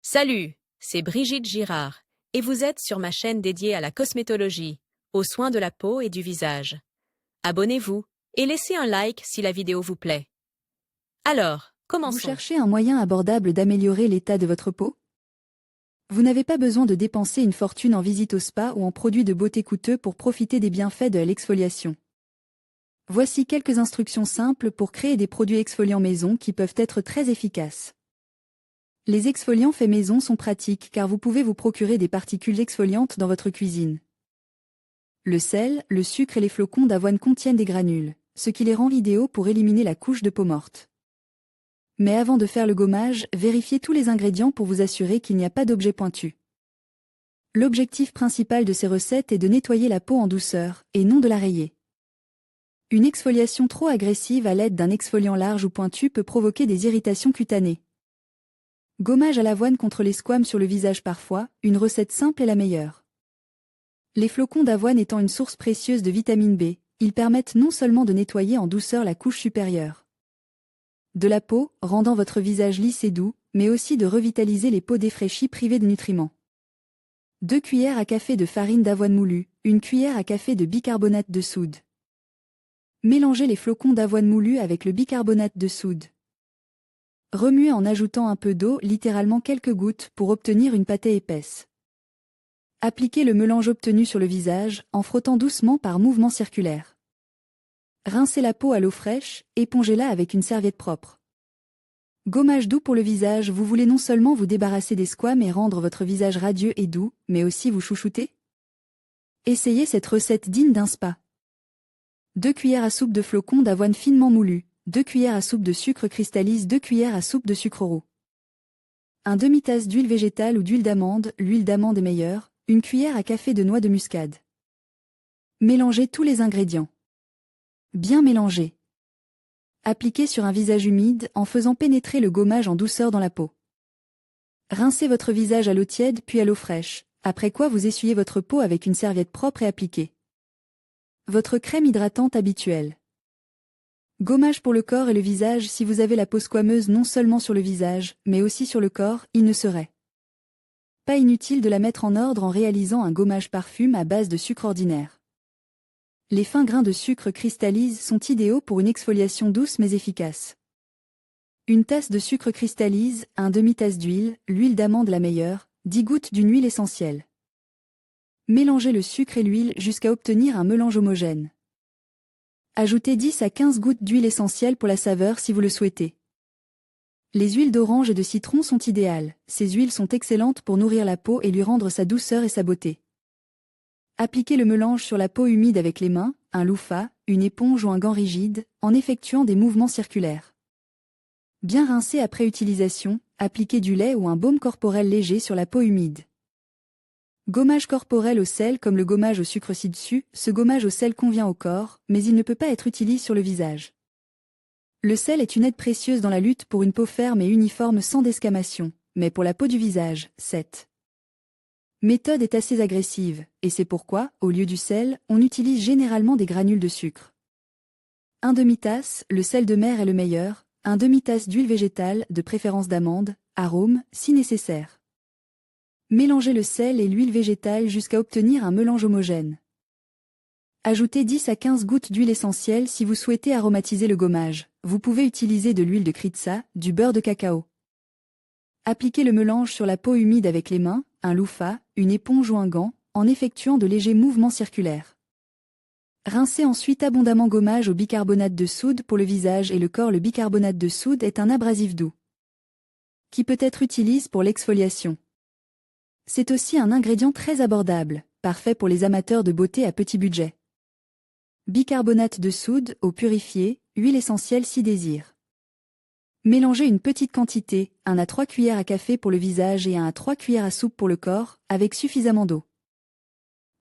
Salut, c'est Brigitte Girard, et vous êtes sur ma chaîne dédiée à la cosmétologie, aux soins de la peau et du visage. Abonnez-vous et laissez un like si la vidéo vous plaît. Alors, Vous commençons. cherchez un moyen abordable d'améliorer l'état de votre peau? Vous n'avez pas besoin de dépenser une fortune en visite au spa ou en produits de beauté coûteux pour profiter des bienfaits de l'exfoliation. Voici quelques instructions simples pour créer des produits exfoliants maison qui peuvent être très efficaces. Les exfoliants faits maison sont pratiques car vous pouvez vous procurer des particules exfoliantes dans votre cuisine. Le sel, le sucre et les flocons d'avoine contiennent des granules, ce qui les rend idéaux pour éliminer la couche de peau morte. Mais avant de faire le gommage, vérifiez tous les ingrédients pour vous assurer qu'il n'y a pas d'objet pointu. L'objectif principal de ces recettes est de nettoyer la peau en douceur, et non de la rayer. Une exfoliation trop agressive à l'aide d'un exfoliant large ou pointu peut provoquer des irritations cutanées. Gommage à l'avoine contre les squames sur le visage parfois, une recette simple est la meilleure. Les flocons d'avoine étant une source précieuse de vitamine B, ils permettent non seulement de nettoyer en douceur la couche supérieure de la peau, rendant votre visage lisse et doux, mais aussi de revitaliser les peaux défraîchies privées de nutriments. 2 cuillères à café de farine d'avoine moulue, 1 cuillère à café de bicarbonate de soude. Mélangez les flocons d'avoine moulue avec le bicarbonate de soude. Remuez en ajoutant un peu d'eau, littéralement quelques gouttes, pour obtenir une pâtée épaisse. Appliquez le mélange obtenu sur le visage, en frottant doucement par mouvements circulaires. Rincez la peau à l'eau fraîche, épongez-la avec une serviette propre. Gommage doux pour le visage. Vous voulez non seulement vous débarrasser des squames et rendre votre visage radieux et doux, mais aussi vous chouchouter? Essayez cette recette digne d'un spa. 2 cuillères à soupe de flocons d'avoine finement moulus, 2 cuillères à soupe de sucre cristallisé, 2 cuillères à soupe de sucre roux. Un demi-tasse d'huile végétale ou d'huile d'amande, l'huile d'amande est meilleure, 1 cuillère à café de noix de muscade. Mélangez tous les ingrédients. Bien mélanger. Appliquez sur un visage humide en faisant pénétrer le gommage en douceur dans la peau. Rincez votre visage à l'eau tiède puis à l'eau fraîche, après quoi vous essuyez votre peau avec une serviette propre et appliquez votre crème hydratante habituelle. Gommage pour le corps et le visage. Si vous avez la peau squameuse non seulement sur le visage, mais aussi sur le corps, il ne serait pas inutile de la mettre en ordre en réalisant un gommage parfum à base de sucre ordinaire. Les fins grains de sucre cristallisé sont idéaux pour une exfoliation douce mais efficace. 1 tasse de sucre cristallisé, 1 demi-tasse d'huile, l'huile d'amande la meilleure, 10 gouttes d'une huile essentielle. Mélangez le sucre et l'huile jusqu'à obtenir un mélange homogène. Ajoutez 10 à 15 gouttes d'huile essentielle pour la saveur si vous le souhaitez. Les huiles d'orange et de citron sont idéales, ces huiles sont excellentes pour nourrir la peau et lui rendre sa douceur et sa beauté. Appliquez le mélange sur la peau humide avec les mains, un loofah, une éponge ou un gant rigide, en effectuant des mouvements circulaires. Bien rincer après utilisation, appliquez du lait ou un baume corporel léger sur la peau humide. Gommage corporel au sel. Comme le gommage au sucre ci-dessus, ce gommage au sel convient au corps, mais il ne peut pas être utilisé sur le visage. Le sel est une aide précieuse dans la lutte pour une peau ferme et uniforme sans desquamation, mais pour la peau du visage, cette méthode est assez agressive, et c'est pourquoi, au lieu du sel, on utilise généralement des granules de sucre. 1 demi-tasse, le sel de mer est le meilleur, 1 demi-tasse d'huile végétale, de préférence d'amande, arôme, si nécessaire. Mélangez le sel et l'huile végétale jusqu'à obtenir un mélange homogène. Ajoutez 10 à 15 gouttes d'huile essentielle si vous souhaitez aromatiser le gommage. Vous pouvez utiliser de l'huile de kritza, du beurre de cacao. Appliquez le mélange sur la peau humide avec les mains, un loofah, une éponge ou un gant, en effectuant de légers mouvements circulaires. Rincez ensuite abondamment. Gommage au bicarbonate de soude pour le visage et le corps. Le bicarbonate de soude est un abrasif doux qui peut être utilisé pour l'exfoliation. C'est aussi un ingrédient très abordable, parfait pour les amateurs de beauté à petit budget. Bicarbonate de soude, eau purifiée, huile essentielle si désir. Mélangez une petite quantité, 1 à 3 cuillères à café pour le visage et 1 à 3 cuillères à soupe pour le corps, avec suffisamment d'eau.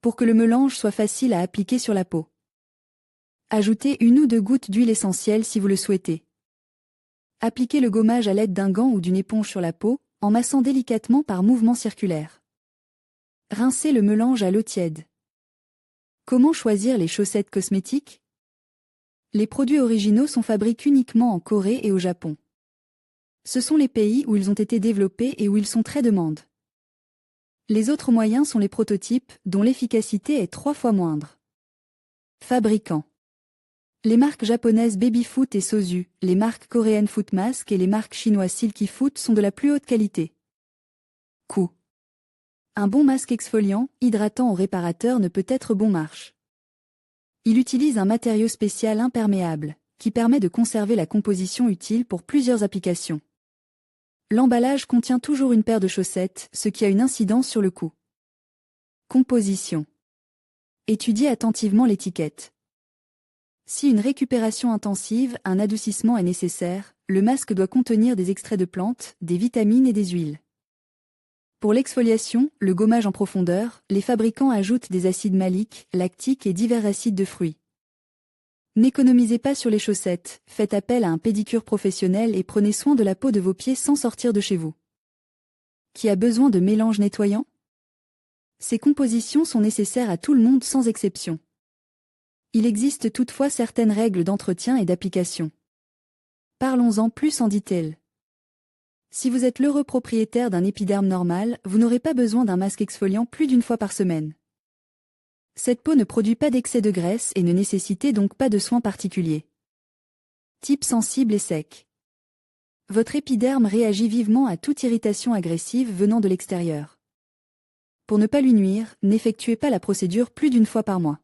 Pour que le mélange soit facile à appliquer sur la peau. Ajoutez 1 ou 2 gouttes d'huile essentielle si vous le souhaitez. Appliquez le gommage à l'aide d'un gant ou d'une éponge sur la peau, en massant délicatement par mouvements circulaires. Rincez le mélange à l'eau tiède. Comment choisir les chaussettes cosmétiques? Les produits originaux sont fabriqués uniquement en Corée et au Japon. Ce sont les pays où ils ont été développés et où ils sont très demandés. Les autres moyens sont les prototypes, dont l'efficacité est 3 fois moindre. Fabricants. Les marques japonaises Babyfoot et Sozu, les marques coréennes Footmask et les marques chinoises Silky Foot sont de la plus haute qualité. Coût. Un bon masque exfoliant, hydratant ou réparateur ne peut être bon marche. Il utilise un matériau spécial imperméable, qui permet de conserver la composition utile pour plusieurs applications. L'emballage contient toujours une paire de chaussettes, ce qui a une incidence sur le coût. Composition. Étudiez attentivement l'étiquette. Si une récupération intensive, un adoucissement est nécessaire, le masque doit contenir des extraits de plantes, des vitamines et des huiles. Pour l'exfoliation, le gommage en profondeur, les fabricants ajoutent des acides maliques, lactiques et divers acides de fruits. N'économisez pas sur les chaussettes, faites appel à un pédicure professionnel et prenez soin de la peau de vos pieds sans sortir de chez vous. Qui a besoin de mélange nettoyant? Ces compositions sont nécessaires à tout le monde sans exception. Il existe toutefois certaines règles d'entretien et d'application. Parlons-en plus en détail. Si vous êtes l'heureux propriétaire d'un épiderme normal, vous n'aurez pas besoin d'un masque exfoliant plus d'une fois par semaine. Cette peau ne produit pas d'excès de graisse et ne nécessite donc pas de soins particuliers. Type sensible et sec. Votre épiderme réagit vivement à toute irritation agressive venant de l'extérieur. Pour ne pas lui nuire, n'effectuez pas la procédure plus d'une fois par mois.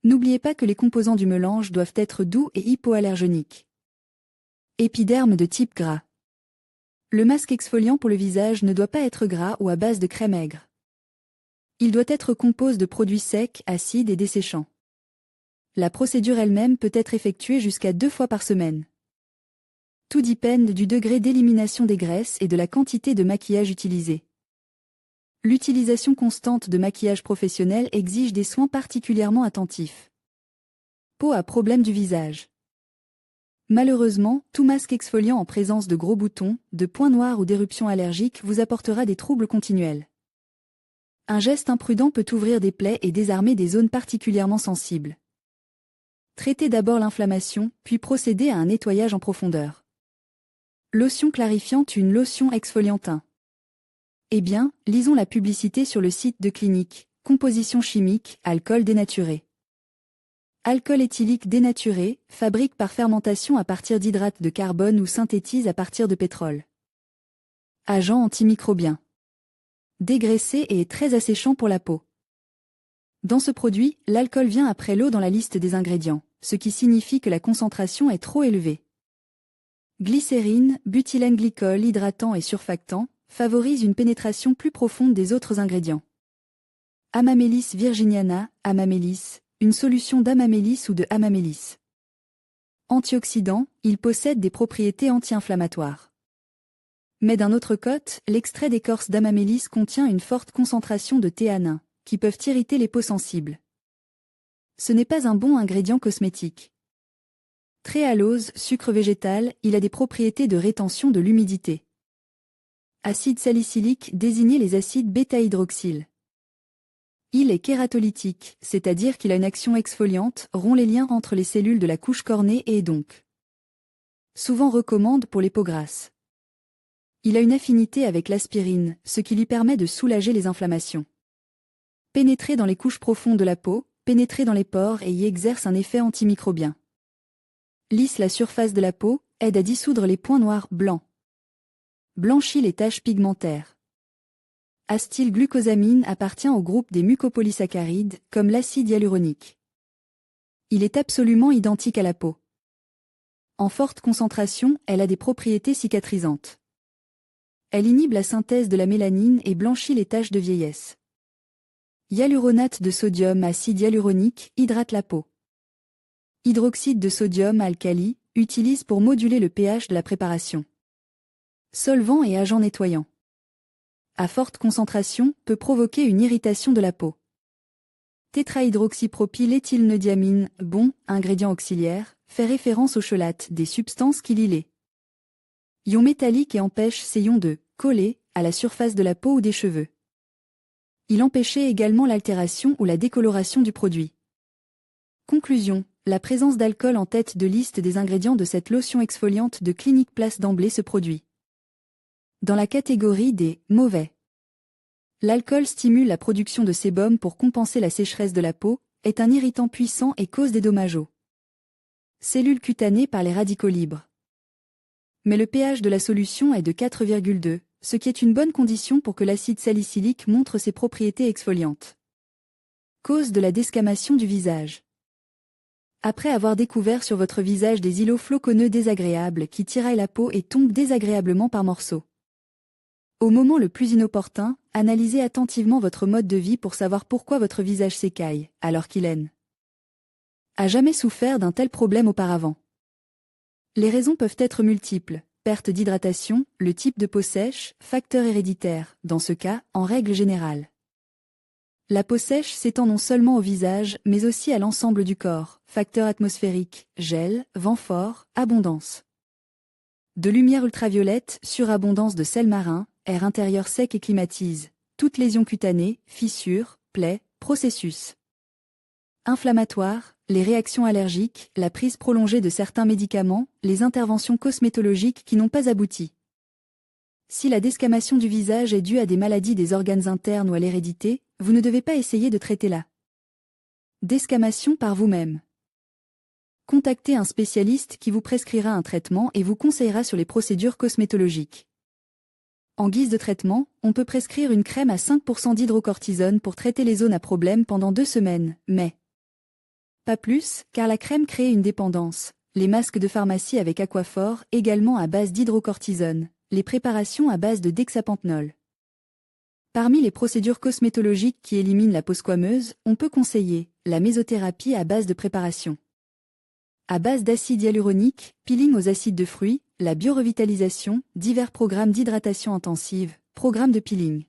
N'oubliez pas que les composants du mélange doivent être doux et hypoallergéniques. Épiderme de type gras. Le masque exfoliant pour le visage ne doit pas être gras ou à base de crème aigre. Il doit être composé de produits secs, acides et desséchants. La procédure elle-même peut être effectuée jusqu'à 2 fois par semaine. Tout dépend du degré d'élimination des graisses et de la quantité de maquillage utilisé. L'utilisation constante de maquillage professionnel exige des soins particulièrement attentifs. Peau à problème du visage. Malheureusement, tout masque exfoliant en présence de gros boutons, de points noirs ou d'éruptions allergiques vous apportera des troubles continuels. Un geste imprudent peut ouvrir des plaies et désarmer des zones particulièrement sensibles. Traitez d'abord l'inflammation, puis procédez à un nettoyage en profondeur. Lotion clarifiante, une lotion exfoliante. Eh bien, lisons la publicité sur le site de Clinique. Composition chimique, alcool dénaturé. Alcool éthylique dénaturé, fabrique par fermentation à partir d'hydrate de carbone ou synthétise à partir de pétrole. Agent antimicrobien. Dégraissé et très asséchant pour la peau. Dans ce produit, l'alcool vient après l'eau dans la liste des ingrédients, ce qui signifie que la concentration est trop élevée. Glycérine, butylène glycol hydratant et surfactant, favorise une pénétration plus profonde des autres ingrédients. Amamélis virginiana, amamélis, une solution d'amamélis ou de amamélis. Antioxydant, il possède des propriétés anti-inflammatoires. Mais d'un autre côté, l'extrait d'écorce d'amamélis contient une forte concentration de théanins, qui peuvent irriter les peaux sensibles. Ce n'est pas un bon ingrédient cosmétique. Tréhalose, sucre végétal, il a des propriétés de rétention de l'humidité. Acide salicylique, désignez les acides bêta-hydroxyle. Il est kératolytique, c'est-à-dire qu'il a une action exfoliante, rompt les liens entre les cellules de la couche cornée et est donc souvent recommande pour les peaux grasses. Il a une affinité avec l'aspirine, ce qui lui permet de soulager les inflammations. Pénétrer dans les couches profondes de la peau, pénétrer dans les pores et y exerce un effet antimicrobien. Lisse la surface de la peau, aide à dissoudre les points noirs blancs. Blanchit les taches pigmentaires. Acetylglucosamine appartient au groupe des mucopolysaccharides, comme l'acide hyaluronique. Il est absolument identique à la peau. En forte concentration, elle a des propriétés cicatrisantes. Elle inhibe la synthèse de la mélanine et blanchit les taches de vieillesse. Hyaluronate de sodium, acide hyaluronique, hydrate la peau. Hydroxyde de sodium alcali, utilise pour moduler le pH de la préparation. Solvant et agent nettoyant. À forte concentration, peut provoquer une irritation de la peau. Tétrahydroxypropyléthylnediamine, bon, ingrédient auxiliaire, fait référence au chelate, des substances qui lient les ions métalliques et empêche ces ions de coller à la surface de la peau ou des cheveux. Il empêchait également l'altération ou la décoloration du produit. Conclusion, la présence d'alcool en tête de liste des ingrédients de cette lotion exfoliante de Clinique place d'emblée ce produit dans la catégorie des « mauvais ». L'alcool stimule la production de sébum pour compenser la sécheresse de la peau, est un irritant puissant et cause des dommages aux cellules cutanées par les radicaux libres. Mais le pH de la solution est de 4,2, ce qui est une bonne condition pour que l'acide salicylique montre ses propriétés exfoliantes. Cause de la desquamation du visage. Après avoir découvert sur votre visage des îlots floconneux désagréables qui tiraillent la peau et tombent désagréablement par morceaux. Au moment le plus inopportun, analysez attentivement votre mode de vie pour savoir pourquoi votre visage s'écaille, alors qu'il a jamais souffert d'un tel problème auparavant. Les raisons peuvent être multiples, perte d'hydratation, le type de peau sèche, facteur héréditaire, dans ce cas, en règle générale. La peau sèche s'étend non seulement au visage, mais aussi à l'ensemble du corps, facteur atmosphérique, gel, vent fort, abondance de lumière ultraviolette, surabondance de sel marin, air intérieur sec et climatise, toute lésion cutanée, fissure, plaie, processus inflammatoire, les réactions allergiques, la prise prolongée de certains médicaments, les interventions cosmétologiques qui n'ont pas abouti. Si la desquamation du visage est due à des maladies des organes internes ou à l'hérédité, vous ne devez pas essayer de traiter la desquamation par vous-même. Contactez un spécialiste qui vous prescrira un traitement et vous conseillera sur les procédures cosmétologiques. En guise de traitement, on peut prescrire une crème à 5% d'hydrocortisone pour traiter les zones à problème pendant 2 semaines, mais pas plus, car la crème crée une dépendance. Les masques de pharmacie avec aquaphor, également à base d'hydrocortisone, les préparations à base de dexapanthenol. Parmi les procédures cosmétologiques qui éliminent la peau squameuse, on peut conseiller la mésothérapie à base de préparation à base d'acide hyaluronique, peeling aux acides de fruits, la biorevitalisation, divers programmes d'hydratation intensive, programmes de peeling.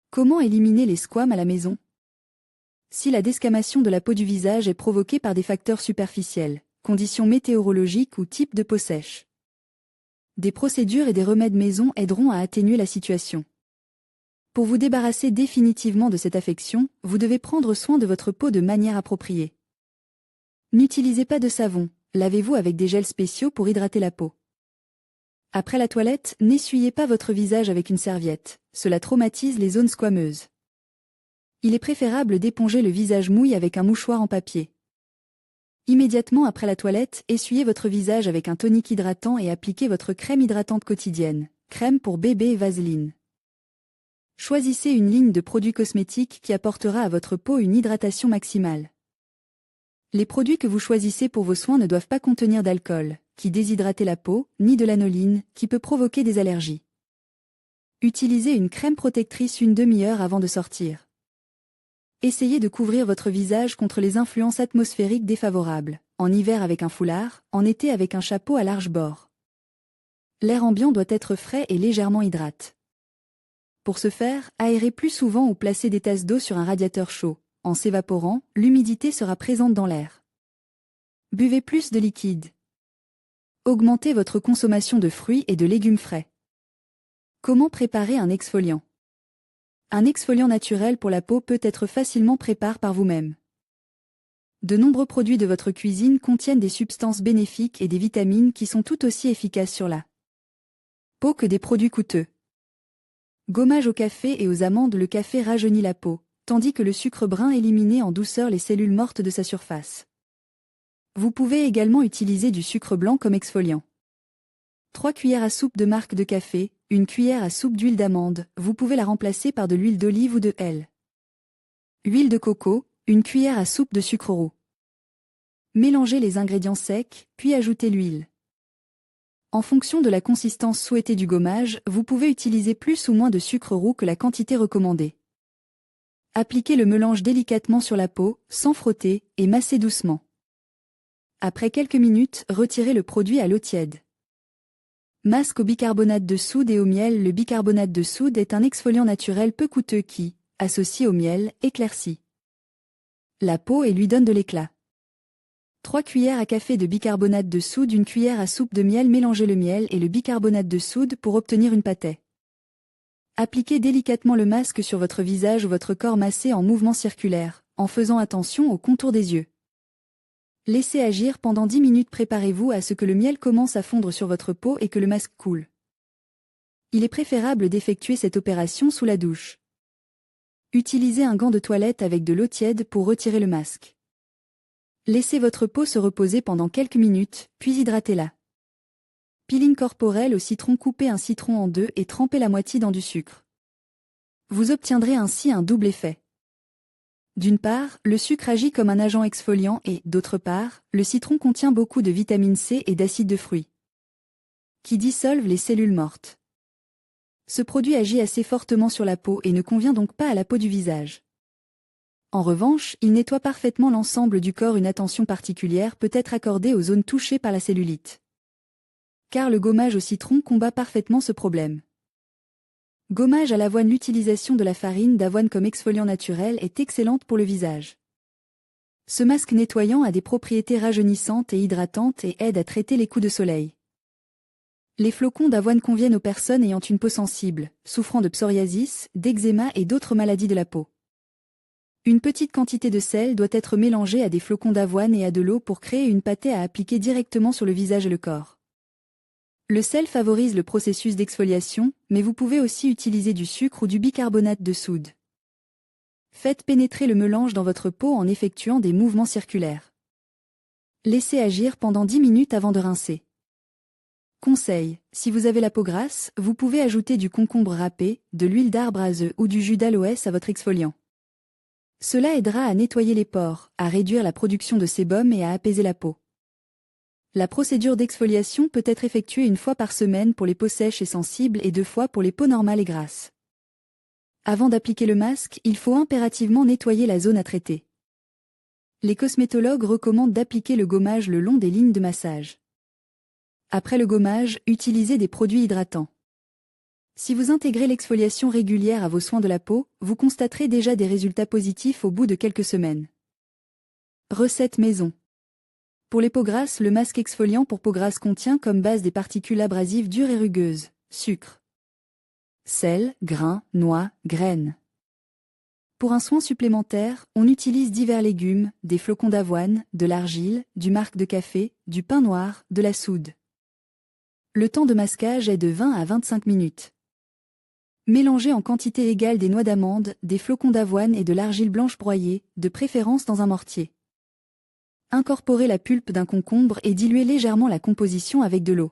Comment éliminer les squames à la maison? Si la desquamation de la peau du visage est provoquée par des facteurs superficiels, conditions météorologiques ou type de peau sèche, des procédures et des remèdes maison aideront à atténuer la situation. Pour vous débarrasser définitivement de cette affection, vous devez prendre soin de votre peau de manière appropriée. N'utilisez pas de savon, lavez-vous avec des gels spéciaux pour hydrater la peau. Après la toilette, n'essuyez pas votre visage avec une serviette, cela traumatise les zones squameuses. Il est préférable d'éponger le visage mouillé avec un mouchoir en papier. Immédiatement après la toilette, essuyez votre visage avec un tonique hydratant et appliquez votre crème hydratante quotidienne, crème pour bébé et vaseline. Choisissez une ligne de produits cosmétiques qui apportera à votre peau une hydratation maximale. Les produits que vous choisissez pour vos soins ne doivent pas contenir d'alcool, qui déshydrate la peau, ni de l'anoline, qui peut provoquer des allergies. Utilisez une crème protectrice une demi-heure avant de sortir. Essayez de couvrir votre visage contre les influences atmosphériques défavorables, en hiver avec un foulard, en été avec un chapeau à large bord. L'air ambiant doit être frais et légèrement hydrate. Pour ce faire, aérez plus souvent ou placez des tasses d'eau sur un radiateur chaud. En s'évaporant, l'humidité sera présente dans l'air. Buvez plus de liquide. Augmentez votre consommation de fruits et de légumes frais. Comment préparer un exfoliant? Un exfoliant naturel pour la peau peut être facilement préparé par vous-même. De nombreux produits de votre cuisine contiennent des substances bénéfiques et des vitamines qui sont tout aussi efficaces sur la peau que des produits coûteux. Gommage au café et aux amandes. Le café rajeunit la peau, tandis que le sucre brun élimine en douceur les cellules mortes de sa surface. Vous pouvez également utiliser du sucre blanc comme exfoliant. 3 cuillères à soupe de marc de café, 1 cuillère à soupe d'huile d'amande, vous pouvez la remplacer par de l'huile d'olive ou de huile de coco, 1 cuillère à soupe de sucre roux. Mélangez les ingrédients secs, puis ajoutez l'huile. En fonction de la consistance souhaitée du gommage, vous pouvez utiliser plus ou moins de sucre roux que la quantité recommandée. Appliquez le mélange délicatement sur la peau, sans frotter, et massez doucement. Après quelques minutes, retirez le produit à l'eau tiède. Masque au bicarbonate de soude et au miel. Le bicarbonate de soude est un exfoliant naturel peu coûteux qui, associé au miel, éclaircit la peau et lui donne de l'éclat. 3 cuillères à café de bicarbonate de soude, 1 cuillère à soupe de miel. Mélangez le miel et le bicarbonate de soude pour obtenir une pâtée. Appliquez délicatement le masque sur votre visage ou votre corps massé en mouvement circulaire, en faisant attention au contour des yeux. Laissez agir pendant 10 minutes. Préparez-vous à ce que le miel commence à fondre sur votre peau et que le masque coule. Il est préférable d'effectuer cette opération sous la douche. Utilisez un gant de toilette avec de l'eau tiède pour retirer le masque. Laissez votre peau se reposer pendant quelques minutes, puis hydratez-la. Peeling corporel au citron. Coupez un citron en deux et trempez la moitié dans du sucre. Vous obtiendrez ainsi un double effet. D'une part, le sucre agit comme un agent exfoliant et, d'autre part, le citron contient beaucoup de vitamine C et d'acide de fruits, qui dissolvent les cellules mortes. Ce produit agit assez fortement sur la peau et ne convient donc pas à la peau du visage. En revanche, il nettoie parfaitement l'ensemble du corps. Une attention particulière peut être accordée aux zones touchées par la cellulite, car le gommage au citron combat parfaitement ce problème. Gommage à l'avoine. L'utilisation de la farine d'avoine comme exfoliant naturel est excellente pour le visage. Ce masque nettoyant a des propriétés rajeunissantes et hydratantes et aide à traiter les coups de soleil. Les flocons d'avoine conviennent aux personnes ayant une peau sensible, souffrant de psoriasis, d'eczéma et d'autres maladies de la peau. Une petite quantité de sel doit être mélangée à des flocons d'avoine et à de l'eau pour créer une pâtée à appliquer directement sur le visage et le corps. Le sel favorise le processus d'exfoliation, mais vous pouvez aussi utiliser du sucre ou du bicarbonate de soude. Faites pénétrer le mélange dans votre peau en effectuant des mouvements circulaires. Laissez agir pendant 10 minutes avant de rincer. Conseil, si vous avez la peau grasse, vous pouvez ajouter du concombre râpé, de l'huile d'arbre à œufs ou du jus d'aloès à votre exfoliant. Cela aidera à nettoyer les pores, à réduire la production de sébum et à apaiser la peau. La procédure d'exfoliation peut être effectuée une fois par semaine pour les peaux sèches et sensibles et 2 fois pour les peaux normales et grasses. Avant d'appliquer le masque, il faut impérativement nettoyer la zone à traiter. Les cosmétologues recommandent d'appliquer le gommage le long des lignes de massage. Après le gommage, utilisez des produits hydratants. Si vous intégrez l'exfoliation régulière à vos soins de la peau, vous constaterez déjà des résultats positifs au bout de quelques semaines. Recette maison. Pour les peaux grasses, le masque exfoliant pour peau grasse contient comme base des particules abrasives dures et rugueuses, sucre, sel, grains, noix, graines. Pour un soin supplémentaire, on utilise divers légumes, des flocons d'avoine, de l'argile, du marc de café, du pain noir, de la soude. Le temps de masquage est de 20 à 25 minutes. Mélangez en quantité égale des noix d'amande, des flocons d'avoine et de l'argile blanche broyée, de préférence dans un mortier. Incorporez la pulpe d'un concombre et diluez légèrement la composition avec de l'eau.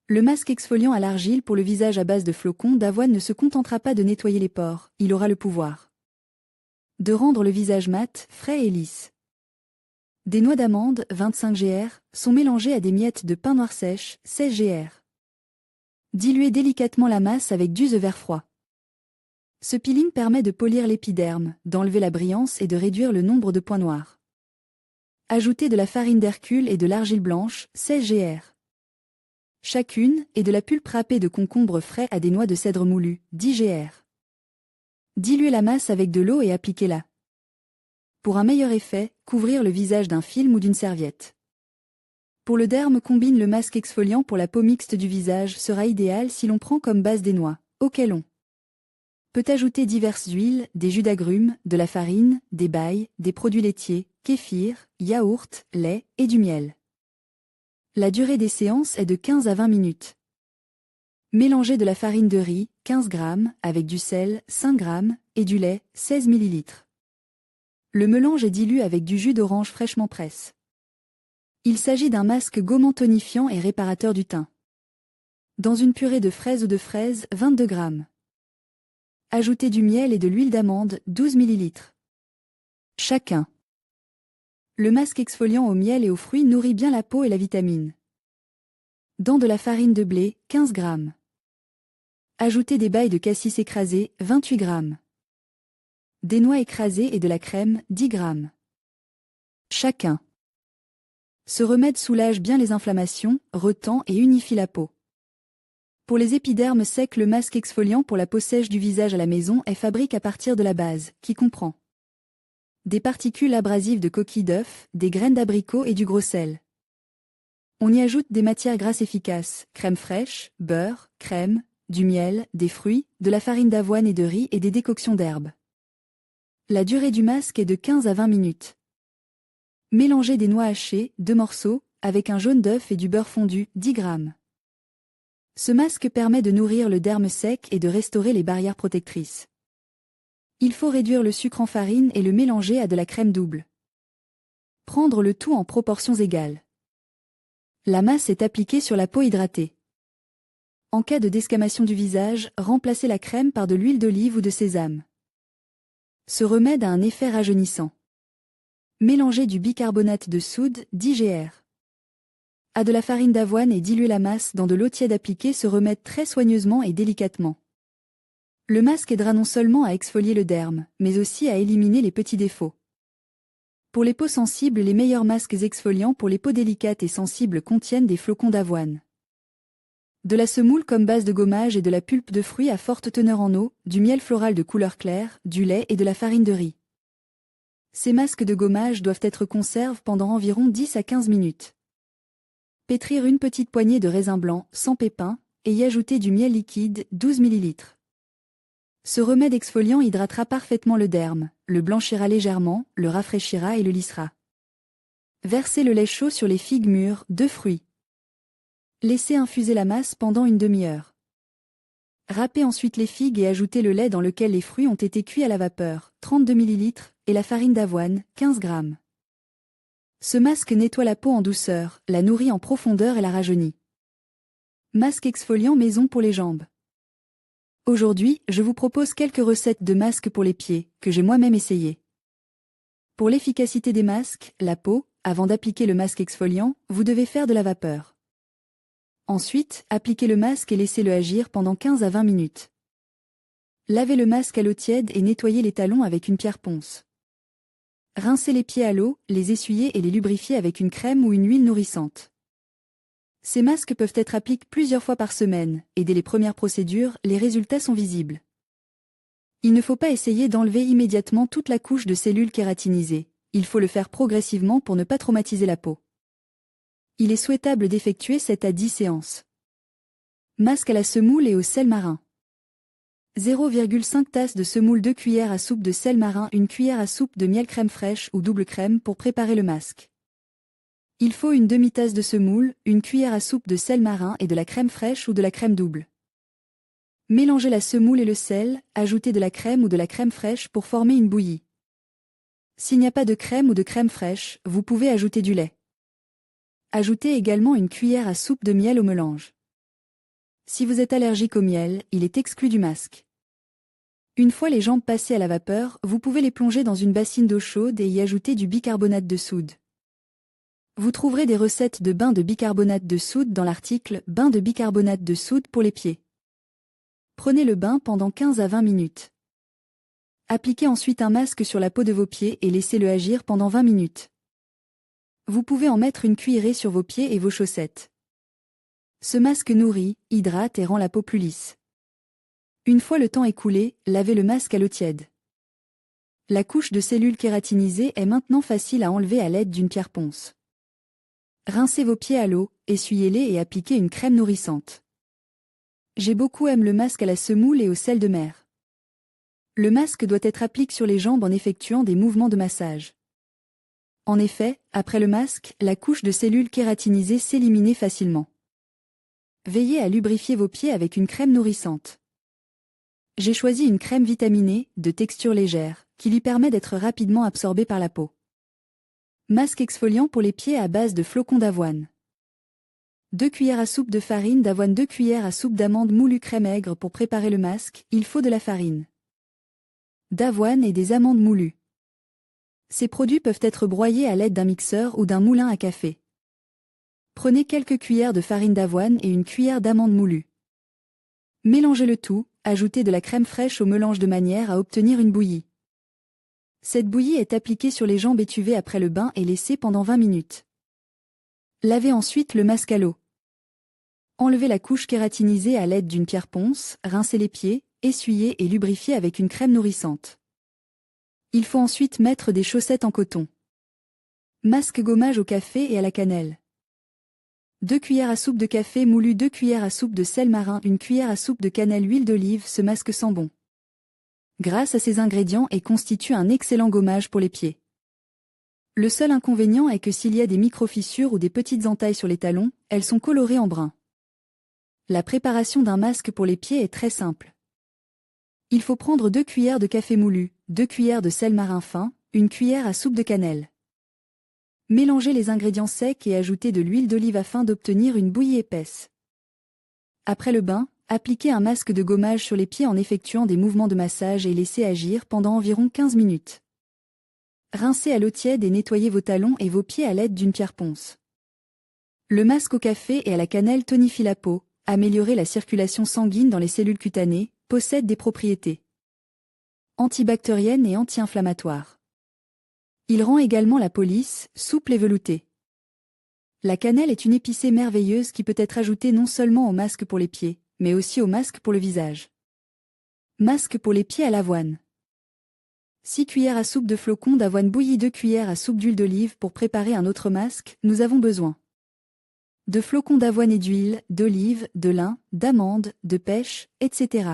Le masque exfoliant à l'argile pour le visage à base de flocons d'avoine ne se contentera pas de nettoyer les pores, il aura le pouvoir de rendre le visage mat, frais et lisse. Des noix d'amande, 25 gr, sont mélangées à des miettes de pain noir sèche, 16 gr. Diluez délicatement la masse avec du verre froid. Ce peeling permet de polir l'épiderme, d'enlever la brillance et de réduire le nombre de points noirs. Ajoutez de la farine d'Hercule et de l'argile blanche, 16 gr. Chacune, et de la pulpe râpée de concombre frais à des noix de cèdre moulues, 10 gr. Diluez la masse avec de l'eau et appliquez-la. Pour un meilleur effet, couvrir le visage d'un film ou d'une serviette. Pour le derme, combine le masque exfoliant pour la peau mixte du visage sera idéal si l'on prend comme base des noix, auxquelles on peut ajouter diverses huiles, des jus d'agrumes, de la farine, des bailles, des produits laitiers, kéfir, yaourt, lait et du miel. La durée des séances est de 15 à 20 minutes. Mélangez de la farine de riz, 15 g, avec du sel, 5 g, et du lait, 16 ml. Le mélange est dilué avec du jus d'orange fraîchement pressé. Il s'agit d'un masque gommant tonifiant et réparateur du teint. Dans une purée de fraises ou de fraises, 22 g. Ajoutez du miel et de l'huile d'amande, 12 ml. Chacun. Le masque exfoliant au miel et aux fruits nourrit bien la peau et la vitamine. Dans de la farine de blé, 15 g. Ajoutez des bailles de cassis écrasées, 28 g. Des noix écrasées et de la crème, 10 g. Chacun. Ce remède soulage bien les inflammations, retend et unifie la peau. Pour les épidermes secs, le masque exfoliant pour la peau sèche du visage à la maison est fabriqué à partir de la base, qui comprend des particules abrasives de coquilles d'œufs, des graines d'abricot et du gros sel. On y ajoute des matières grasses efficaces, crème fraîche, beurre, crème, du miel, des fruits, de la farine d'avoine et de riz et des décoctions d'herbes. La durée du masque est de 15 à 20 minutes. Mélangez des noix hachées, 2 morceaux, avec un jaune d'œuf et du beurre fondu, 10 grammes. Ce masque permet de nourrir le derme sec et de restaurer les barrières protectrices. Il faut réduire le sucre en farine et le mélanger à de la crème double. Prendre le tout en proportions égales. La masse est appliquée sur la peau hydratée. En cas de desquamation du visage, remplacez la crème par de l'huile d'olive ou de sésame. Ce remède a un effet rajeunissant. Mélangez du bicarbonate de soude, 10 gr. À de la farine d'avoine et diluez la masse dans de l'eau tiède. Appliquez ce remède très soigneusement et délicatement. Le masque aidera non seulement à exfolier le derme, mais aussi à éliminer les petits défauts. Pour les peaux sensibles, les meilleurs masques exfoliants pour les peaux délicates et sensibles contiennent des flocons d'avoine, de la semoule comme base de gommage et de la pulpe de fruits à forte teneur en eau, du miel floral de couleur claire, du lait et de la farine de riz. Ces masques de gommage doivent être conservés pendant environ 10 à 15 minutes. Pétrir une petite poignée de raisin blanc, sans pépins, et y ajouter du miel liquide, 12 ml. Ce remède exfoliant hydratera parfaitement le derme, le blanchira légèrement, le rafraîchira et le lissera. Versez le lait chaud sur les figues mûres, 2 fruits. Laissez infuser la masse pendant une demi-heure. Râpez ensuite les figues et ajoutez le lait dans lequel les fruits ont été cuits à la vapeur, 32 ml, et la farine d'avoine, 15 g. Ce masque nettoie la peau en douceur, la nourrit en profondeur et la rajeunit. Masque exfoliant maison pour les jambes. Aujourd'hui, je vous propose quelques recettes de masques pour les pieds, que j'ai moi-même essayé. Pour l'efficacité des masques, la peau, avant d'appliquer le masque exfoliant, vous devez faire de la vapeur. Ensuite, appliquez le masque et laissez-le agir pendant 15 à 20 minutes. Lavez le masque à l'eau tiède et nettoyez les talons avec une pierre ponce. Rincez les pieds à l'eau, les essuyer et les lubrifier avec une crème ou une huile nourrissante. Ces masques peuvent être appliqués plusieurs fois par semaine, et dès les premières procédures, les résultats sont visibles. Il ne faut pas essayer d'enlever immédiatement toute la couche de cellules kératinisées, il faut le faire progressivement pour ne pas traumatiser la peau. Il est souhaitable d'effectuer 7 à 10 séances. Masque à la semoule et au sel marin. 0,5 tasse de semoule, 2 cuillères à soupe de sel marin, 1 cuillère à soupe de miel crème fraîche ou double crème pour préparer le masque. Il faut une demi-tasse de semoule, 1 cuillère à soupe de sel marin et de la crème fraîche ou de la crème double. Mélangez la semoule et le sel, ajoutez de la crème ou de la crème fraîche pour former une bouillie. S'il n'y a pas de crème ou de crème fraîche, vous pouvez ajouter du lait. Ajoutez également 1 cuillère à soupe de miel au mélange. Si vous êtes allergique au miel, il est exclu du masque. Une fois les jambes passées à la vapeur, vous pouvez les plonger dans une bassine d'eau chaude et y ajouter du bicarbonate de soude. Vous trouverez des recettes de bain de bicarbonate de soude dans l'article « Bain de bicarbonate de soude pour les pieds ». Prenez le bain pendant 15 à 20 minutes. Appliquez ensuite un masque sur la peau de vos pieds et laissez-le agir pendant 20 minutes. Vous pouvez en mettre une cuillerée sur vos pieds et vos chaussettes. Ce masque nourrit, hydrate et rend la peau plus lisse. Une fois le temps écoulé, lavez le masque à l'eau tiède. La couche de cellules kératinisées est maintenant facile à enlever à l'aide d'une pierre ponce. Rincez vos pieds à l'eau, essuyez-les et appliquez une crème nourrissante. J'ai beaucoup aimé le masque à la semoule et au sel de mer. Le masque doit être appliqué sur les jambes en effectuant des mouvements de massage. En effet, après le masque, la couche de cellules kératinisées s'élimine facilement. Veillez à lubrifier vos pieds avec une crème nourrissante. J'ai choisi une crème vitaminée, de texture légère, qui lui permet d'être rapidement absorbée par la peau. Masque exfoliant pour les pieds à base de flocons d'avoine. 2 cuillères à soupe de farine d'avoine, 2 cuillères à soupe d'amandes moulues crème aigre. Pour préparer le masque, il faut de la farine d'avoine et des amandes moulues. Ces produits peuvent être broyés à l'aide d'un mixeur ou d'un moulin à café. Prenez quelques cuillères de farine d'avoine et une cuillère d'amandes moulues. Mélangez le tout, ajoutez de la crème fraîche au mélange de manière à obtenir une bouillie. Cette bouillie est appliquée sur les jambes étuvées après le bain et laissée pendant 20 minutes. Lavez ensuite le masque à l'eau. Enlevez la couche kératinisée à l'aide d'une pierre ponce, rincez les pieds, essuyez et lubrifiez avec une crème nourrissante. Il faut ensuite mettre des chaussettes en coton. Masque gommage au café et à la cannelle. 2 cuillères à soupe de café moulu, 2 cuillères à soupe de sel marin, 1 cuillère à soupe de cannelle, huile d'olive. Ce masque sent bon grâce à ces ingrédients et constitue un excellent gommage pour les pieds. Le seul inconvénient est que s'il y a des micro-fissures ou des petites entailles sur les talons, elles sont colorées en brun. La préparation d'un masque pour les pieds est très simple. Il faut prendre 2 cuillères de café moulu, 2 cuillères de sel marin fin, 1 cuillère à soupe de cannelle. Mélangez les ingrédients secs et ajoutez de l'huile d'olive afin d'obtenir une bouillie épaisse. Après le bain, appliquez un masque de gommage sur les pieds en effectuant des mouvements de massage et laissez agir pendant environ 15 minutes. Rincez à l'eau tiède et nettoyez vos talons et vos pieds à l'aide d'une pierre ponce. Le masque au café et à la cannelle tonifie la peau, améliore la circulation sanguine dans les cellules cutanées, possède des propriétés antibactériennes et anti-inflammatoires. Il rend également la peau lisse, souple et veloutée. La cannelle est une épicée merveilleuse qui peut être ajoutée non seulement au masque pour les pieds, mais aussi au masque pour le visage. Masque pour les pieds à l'avoine. 6 cuillères à soupe de flocons d'avoine bouillie, 2 cuillères à soupe d'huile d'olive. Pour préparer un autre masque, nous avons besoin de flocons d'avoine et d'huile, d'olive, de lin, d'amandes, de pêche, etc.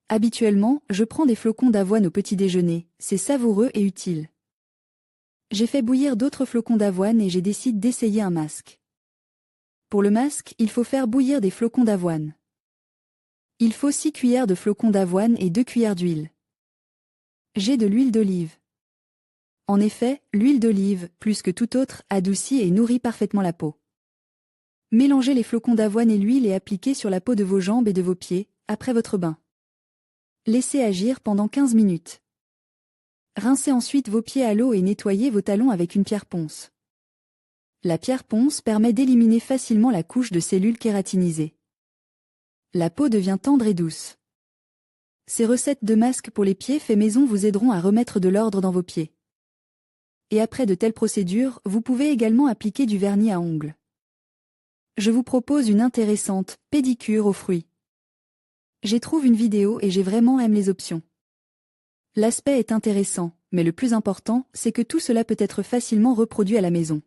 Habituellement, je prends des flocons d'avoine au petit déjeuner, c'est savoureux et utile. J'ai fait bouillir d'autres flocons d'avoine et j'ai décidé d'essayer un masque. Pour le masque, il faut faire bouillir des flocons d'avoine. Il faut 6 cuillères de flocons d'avoine et 2 cuillères d'huile. J'ai de l'huile d'olive. En effet, l'huile d'olive, plus que tout autre, adoucit et nourrit parfaitement la peau. Mélangez les flocons d'avoine et l'huile et appliquez sur la peau de vos jambes et de vos pieds, après votre bain. Laissez agir pendant 15 minutes. Rincez ensuite vos pieds à l'eau et nettoyez vos talons avec une pierre ponce. La pierre ponce permet d'éliminer facilement la couche de cellules kératinisées. La peau devient tendre et douce. Ces recettes de masques pour les pieds faits maison vous aideront à remettre de l'ordre dans vos pieds. Et après de telles procédures, vous pouvez également appliquer du vernis à ongles. Je vous propose une intéressante pédicure aux fruits. J'ai trouvé une vidéo et j'ai vraiment aimé les options. L'aspect est intéressant, mais le plus important, c'est que tout cela peut être facilement reproduit à la maison.